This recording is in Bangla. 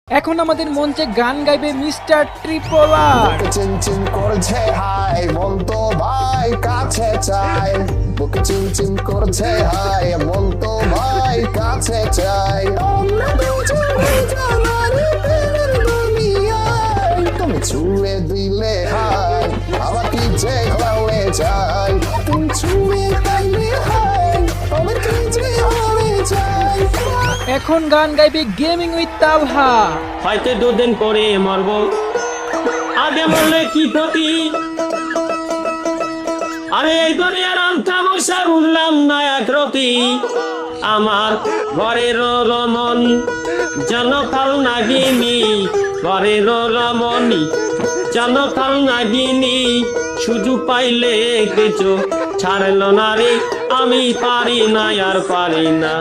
এখন আমাদের মঞ্চে গান গাইবে মিস্টার ট্রিপলার। চিনচিন করছে হাই মন তো ভাই কাছে চাই, বুকে চিনচিন করছে হাই মন তো ভাই কাছে চাই। তুমি ছুঁয়ে দিলে হাই আমার কি যে হয়ে যায়, তুমি ছুঁয়ে দিলে হাই আমার কি যে হয়ে যায়। এখন গান গাইবে গেমিং উইথ তালহা। হয়তো দুদিন পরে মরবো, আগে মরলে কি ক্ষতি। আমি এই দুনিয়ার তামাশা বুঝলাম না একরতি। আমার ঘরের রমন জনকাল নাগিনী, ঘরের রমণী জনকাল নাগিনী। সুযোগ পাইলে কিছু ছাড়লো না রে, আমি পারি না আর পারি না।